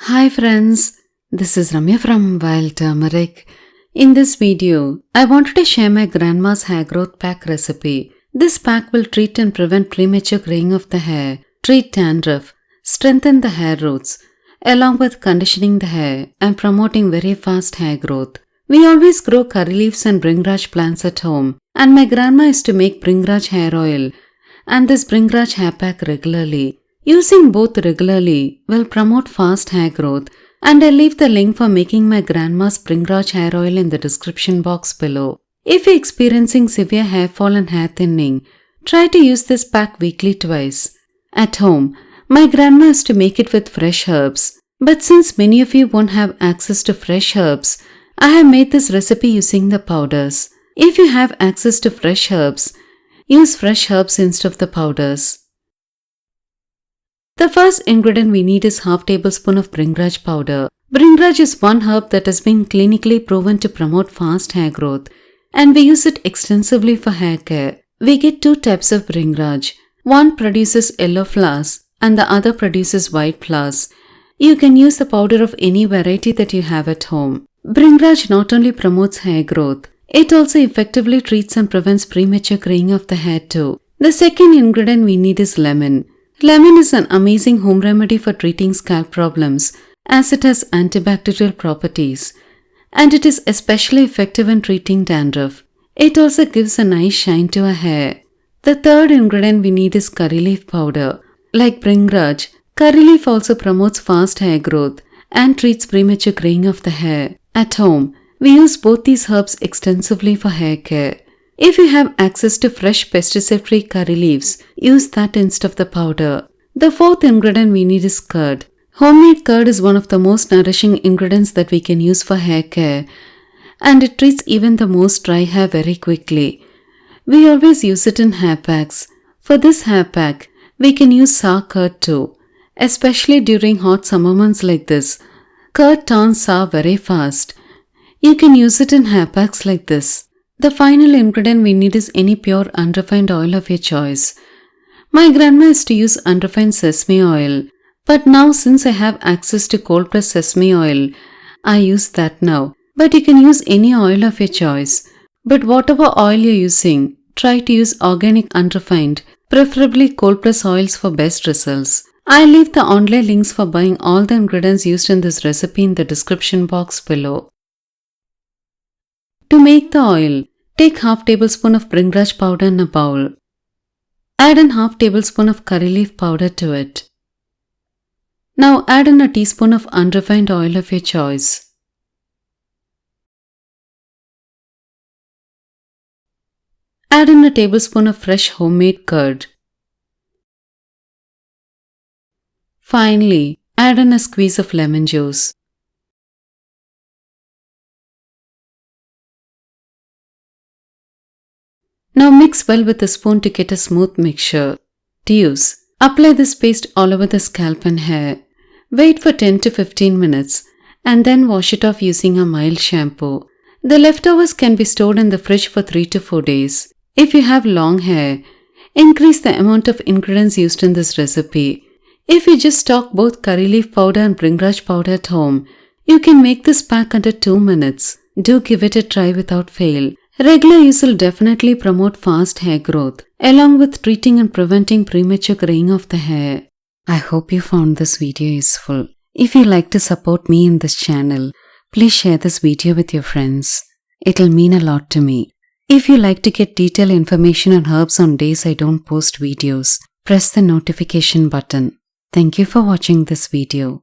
Hi friends, this is Ramya from Wild Turmeric. In this video, I wanted to share my grandma's hair growth pack recipe. This pack will treat and prevent premature graying of the hair, treat dandruff, strengthen the hair roots, along with conditioning the hair and promoting very fast hair growth. We always grow curry leaves and BHRINGRAJ plants at home, and my grandma used to make BHRINGRAJ hair oil and this BHRINGRAJ hair pack regularly. Using both regularly will promote fast hair growth, and I'll leave the link for making my grandma's BHRINGRAJ hair oil in the description box below. If you're experiencing severe hair fall and hair thinning, try to use this pack weekly twice. At home, my grandma used to make it with fresh herbs, but since many of you won't have access to fresh herbs, I have made this recipe using the powders. If you have access to fresh herbs, use fresh herbs instead of the powders. The first ingredient we need is half tablespoon of BHRINGRAJ powder. BHRINGRAJ is one herb that has been clinically proven to promote fast hair growth, and we use it extensively for hair care. We get two types of BHRINGRAJ. One produces yellow flowers and the other produces white flowers. You can use the powder of any variety that you have at home. BHRINGRAJ not only promotes hair growth, it also effectively treats and prevents premature graying of the hair too. The second ingredient we need is lemon. Lemon is an amazing home remedy for treating scalp problems as it has antibacterial properties, and it is especially effective in treating dandruff. It also gives a nice shine to our hair. The third ingredient we need is curry leaf powder. Like BHRINGRAJ, curry leaf also promotes fast hair growth and treats premature graying of the hair. At home, we use both these herbs extensively for hair care. If you have access to fresh pesticide-free curry leaves, use that instead of the powder. The fourth ingredient we need is curd. Homemade curd is one of the most nourishing ingredients that we can use for hair care, and it treats even the most dry hair very quickly. We always use it in hair packs. For this hair pack, we can use sour curd too, especially during hot summer months like this. Curd turns sour very fast. You can use it in hair packs like this. The final ingredient we need is any pure unrefined oil of your choice. My grandma used to use unrefined sesame oil, but now since I have access to cold pressed sesame oil, I use that now. But you can use any oil of your choice. But whatever oil you're using, try to use organic unrefined, preferably cold pressed oils for best results. I'll leave the online links for buying all the ingredients used in this recipe in the description box below. To make the oil, take half tablespoon of BHRINGRAJ powder in a bowl. Add in half tablespoon of curry leaf powder to it. Now add in a teaspoon of unrefined oil of your choice. Add in a tablespoon of fresh homemade curd. Finally, add in a squeeze of lemon juice. Now mix well with a spoon to get a smooth mixture. To use, apply this paste all over the scalp and hair. Wait for 10 to 15 minutes and then wash it off using a mild shampoo. The leftovers can be stored in the fridge for 3 to 4 days. If you have long hair, increase the amount of ingredients used in this recipe. If you just stock both curry leaf powder and BHRINGRAJ powder at home, you can make this pack under 2 minutes. Do give it a try without fail. Regular use will definitely promote fast hair growth, along with treating and preventing premature graying of the hair. I hope you found this video useful. If you like to support me in this channel, please share this video with your friends. It'll mean a lot to me. If you like to get detailed information on herbs on days I don't post videos, press the notification button. Thank you for watching this video.